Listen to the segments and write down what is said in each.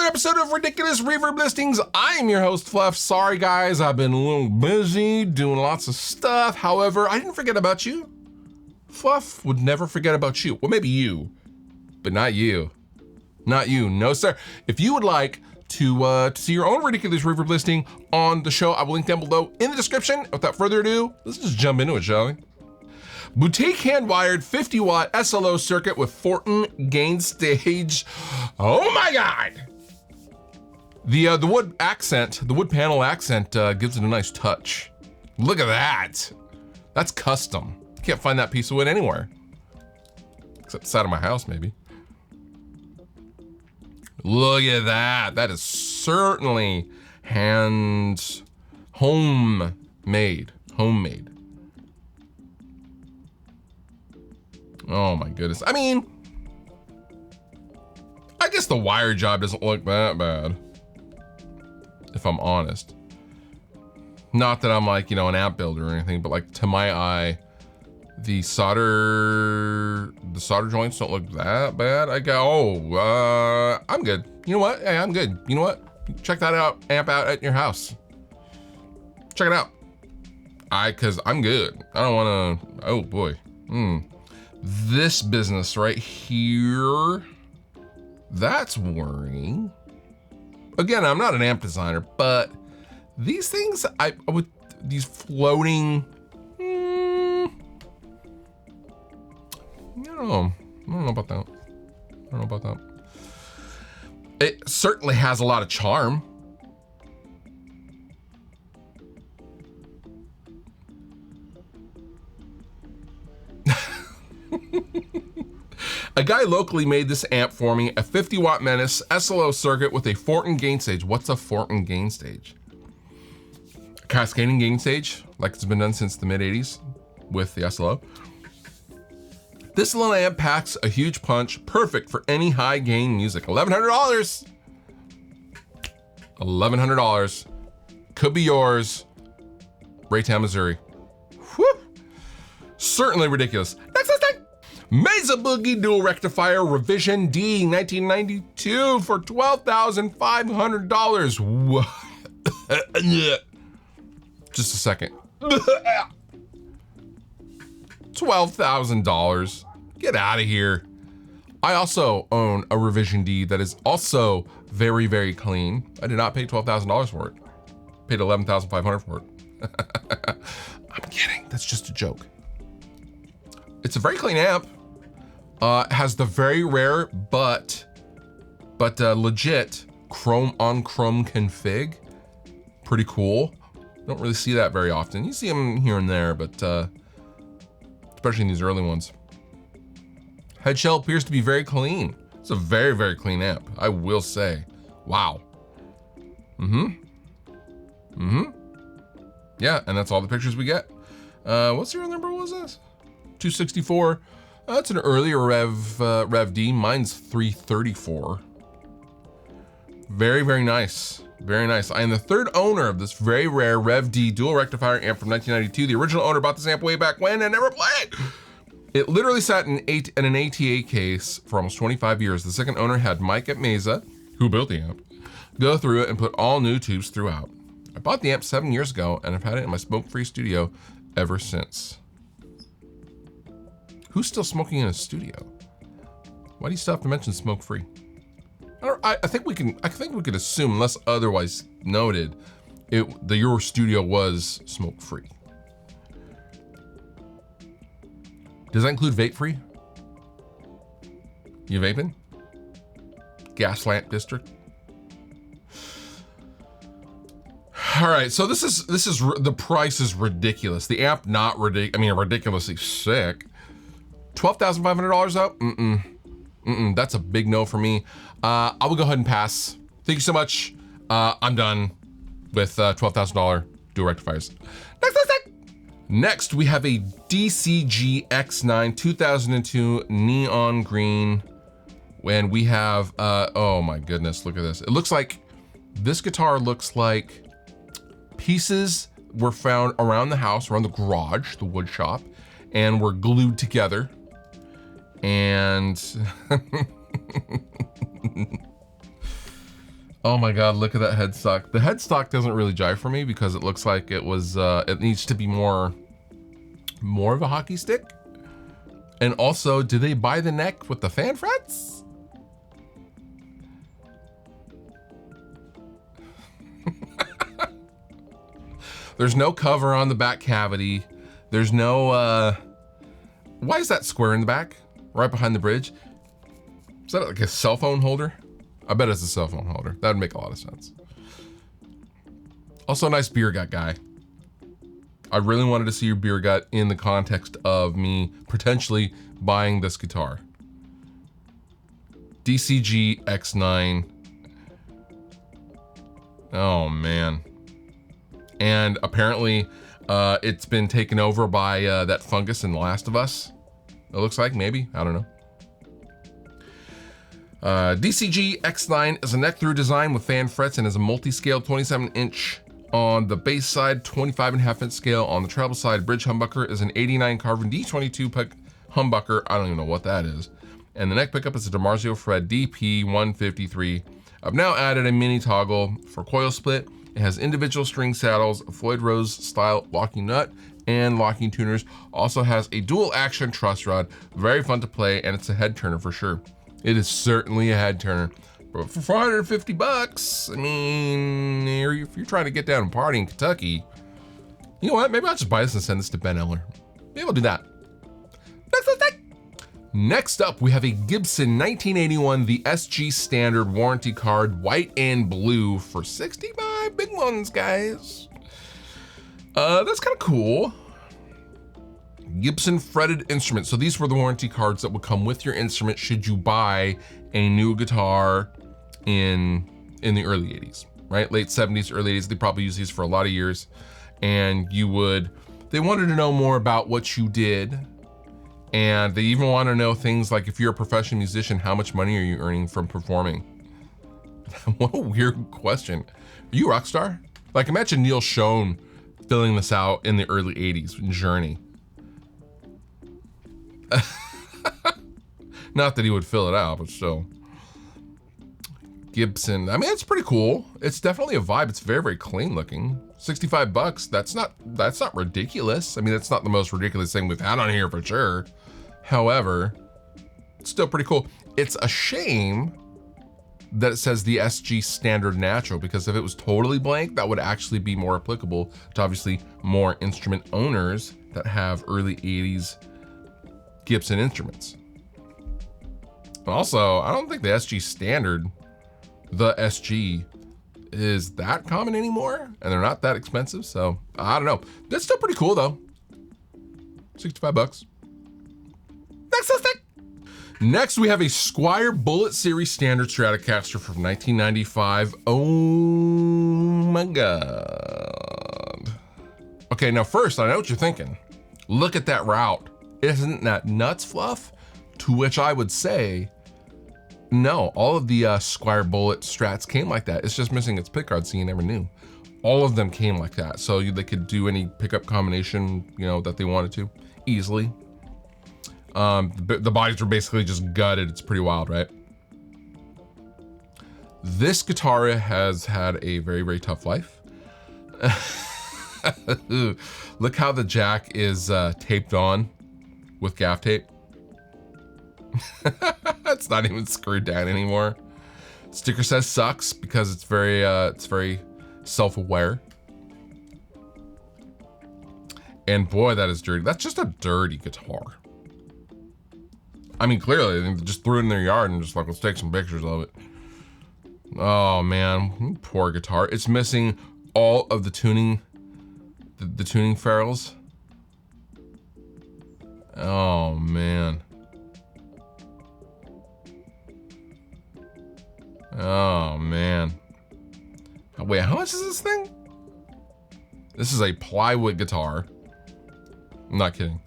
episode of Ridiculous Reverb Listings. I am your host, Fluff. Sorry, guys, I've been a little busy doing lots of stuff. However, I didn't forget about you. Fluff would never forget about you. Well, maybe you, but not you. Not you, no sir. If you would like to see your own Ridiculous Reverb listing on the show, I will link down below in the description. Without further ado, let's just jump into it, shall we? Boutique hand-wired 50-watt SLO circuit with Fortin gain stage. Oh my God! The wood accent, the wood panel accent gives it a nice touch. Look at that. That's custom. You can't find that piece of wood anywhere. Except the side of my house, maybe. Look at that. That is certainly homemade. Oh my goodness. I mean, I guess the wire job doesn't look that bad, if I'm honest. Not that I'm like, an amp builder or anything, but like to my eye, the solder joints don't look that bad. I go, I'm good. You know what? Hey, I'm good. You know what? Check that amp out at your house. Check it out. Cause I'm good. I don't wanna, oh boy. This business right here, that's worrying. Again, I'm not an amp designer, but these things, these floating, I don't know about that. It certainly has a lot of charm. A guy locally made this amp for me, a 50-watt Menace SLO circuit with a Fortin gain stage. What's a Fortin gain stage? A cascading gain stage, like it's been done since the mid-80s with the SLO. This little amp packs a huge punch, perfect for any high gain music. $1,100. $1,100. Could be yours. Raytown, Missouri. Whew. Certainly ridiculous. Next listing. Mesa Boogie Dual Rectifier Revision D 1992 for $12,500. Just a second. $12,000. Get out of here. I also own a Revision D that is also very, very clean. I did not pay $12,000 for it. Paid $11,500 for it. I'm kidding. That's just a joke. It's a very clean amp. Has the very rare but legit chrome on chrome config. Pretty cool. Don't really see that very often. You see them here and there, but especially in these early ones. Head shell appears to be very clean. It's a very, very clean amp, I will say. Wow. Yeah, and that's all the pictures we get. What serial number was this? 264. That's an earlier Rev D. Mine's 334. Very, very nice. Very nice. I am the third owner of this very rare Rev D dual rectifier amp from 1992. The original owner bought this amp way back when and never played. It literally sat in an ATA case for almost 25 years. The second owner had Mike at Mesa, who built the amp, go through it and put all new tubes throughout. I bought the amp 7 years ago and I've had it in my smoke-free studio ever since. Who's still smoking in a studio? Why do you still have to mention smoke-free? I think we can assume, unless otherwise noted, your studio was smoke-free. Does that include vape-free? You vaping? Gas lamp district? All right, so this is the price is ridiculous. The amp not ridiculously sick. $12,500 up? That's a big no for me. I will go ahead and pass. Thank you so much. I'm done with $12,000 dual rectifiers. Next, we have a DCG X9 2002 neon green. And we have, oh my goodness, look at this. It looks like, this guitar looks like pieces were found around the house, around the garage, the wood shop, and were glued together. And Oh my God, look at that headstock. The headstock doesn't really jive for me because it looks like it was, it needs to be more of a hockey stick. And also, do they buy the neck with the fan frets? There's no cover on the back cavity. There's no, why is that square in the back? Right behind the bridge? Is that like a cell phone holder? I bet it's a cell phone holder. That would make a lot of sense. Also, a nice beer gut guy. I really wanted to see your beer gut in the context of me potentially buying this guitar. DCG X9. Oh man. And apparently it's been taken over by that fungus in The Last of Us. It looks like, maybe, I don't know. DCG X9 is a neck through design with fan frets and is a multi-scale 27-inch on the bass side, 25.5-inch scale on the treble side. Bridge humbucker is an 89 Carvin D22 humbucker. I don't even know what that is. And the neck pickup is a DiMarzio Fred DP153. I've now added a mini toggle for coil split. It has individual string saddles, a Floyd Rose style locking nut, and locking tuners. Also has a dual action truss rod. Very fun to play, and it's a head turner for sure. It is certainly a head turner. But for 450 bucks, I mean, if you're trying to get down and party in Kentucky, you know what? Maybe I'll just buy this and send this to Ben Eller. Maybe I'll do that. Next up, we have a Gibson 1981, the SG Standard warranty card, white and blue for 65 big ones, guys. That's kind of cool. Gibson fretted instrument. So these were the warranty cards that would come with your instrument should you buy a new guitar in the early 80s, right? Late 70s, early 80s. They probably used these for a lot of years. And they wanted to know more about what you did. And they even want to know things like, if you're a professional musician, how much money are you earning from performing? What a weird question. Are you a rock star? Like, imagine Neil Schon filling this out in the early 80s in Journey. Not that he would fill it out, but still. Gibson, I mean, it's pretty cool. It's definitely a vibe. It's very, very clean looking. 65 bucks, that's not ridiculous. I mean, that's not the most ridiculous thing we've had on here for sure. However, it's still pretty cool. It's a shame that it says the SG Standard Natural, because if it was totally blank, that would actually be more applicable to obviously more instrument owners that have early 80s Gibson instruments. But also, I don't think the SG Standard, the SG, is that common anymore, and they're not that expensive, so I don't know. That's still pretty cool though. 65 bucks. Next, we have a Squier Bullet Series Standard Stratocaster from 1995. Oh my God. Okay, now first, I know what you're thinking. Look at that route. Isn't that nuts, Fluff? To which I would say, no, all of the Squier Bullet Strats came like that. It's just missing its pickguard, so you never knew. All of them came like that, so they could do any pickup combination, you know, that they wanted to easily. The bodies were basically just gutted. It's pretty wild, right? This guitar has had a very, very tough life. Look how the jack is taped on with gaff tape. It's not even screwed down anymore. Sticker says sucks because it's very self-aware. And boy, that is dirty. That's just a dirty guitar. I mean, clearly they just threw it in their yard and just like, let's take some pictures of it. Oh man, poor guitar. It's missing all of the tuning, the tuning ferrules. Oh man. Oh man. Wait, how much is this thing? This is a plywood guitar. I'm not kidding.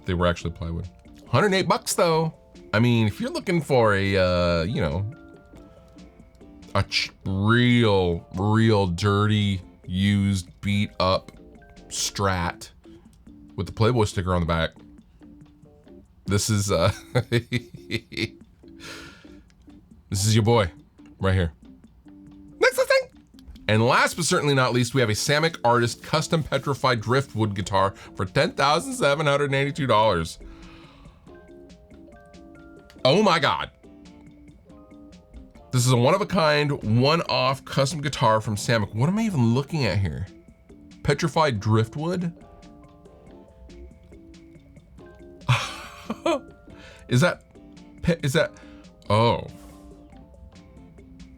They were actually plywood. 108 bucks though. I mean, if you're looking for a, you know, a real dirty, used, beat up Strat with the Playboy sticker on the back, this is this is your boy right here. And last but certainly not least, we have a Samick Artist custom petrified driftwood guitar for $10,782. Oh my God. This is a one-of-a-kind, one-off custom guitar from Samick. What am I even looking at here? Petrified driftwood? Is that, oh.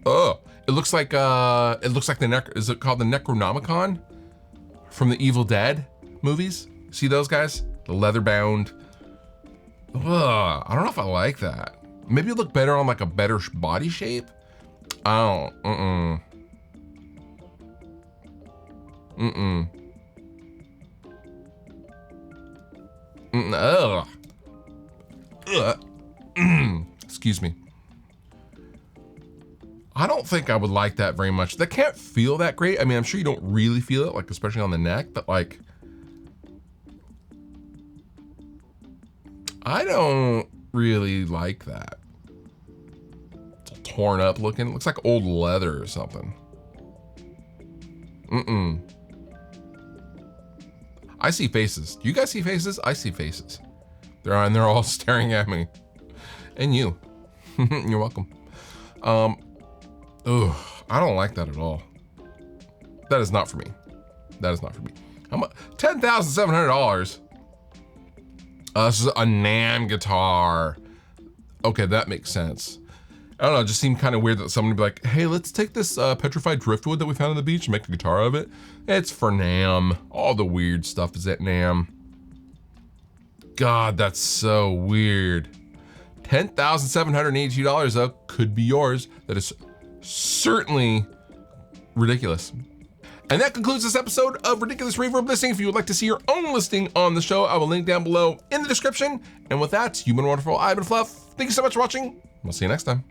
Oh, it looks like is it called the Necronomicon from the Evil Dead movies? See those guys? The leather bound. Ugh, I don't know if I like that. Maybe it look better on like a better body shape. Oh, ugh. Excuse me. I don't think I would like that very much. That can't feel that great. I mean, I'm sure you don't really feel it, like especially on the neck, but like, I don't really like that. It's all torn up looking. It looks like old leather or something. I see faces. Do you guys see faces? I see faces. They're all staring at me. And you. You're welcome. Ugh, I don't like that at all. That is not for me. That is not for me. How much? $10,700. This is a NAMM guitar. Okay, that makes sense. I don't know, it just seemed kind of weird that someone would be like, hey, let's take this petrified driftwood that we found on the beach and make a guitar of it. It's for NAMM. All the weird stuff is at NAMM. God, that's so weird. $10,782 though could be yours. That is certainly ridiculous. And that concludes this episode of Ridiculous Reverb Listing. If you would like to see your own listing on the show, I will link down below in the description. And with that, you've been wonderful. I've been Fluff. Thank you so much for watching. We'll see you next time.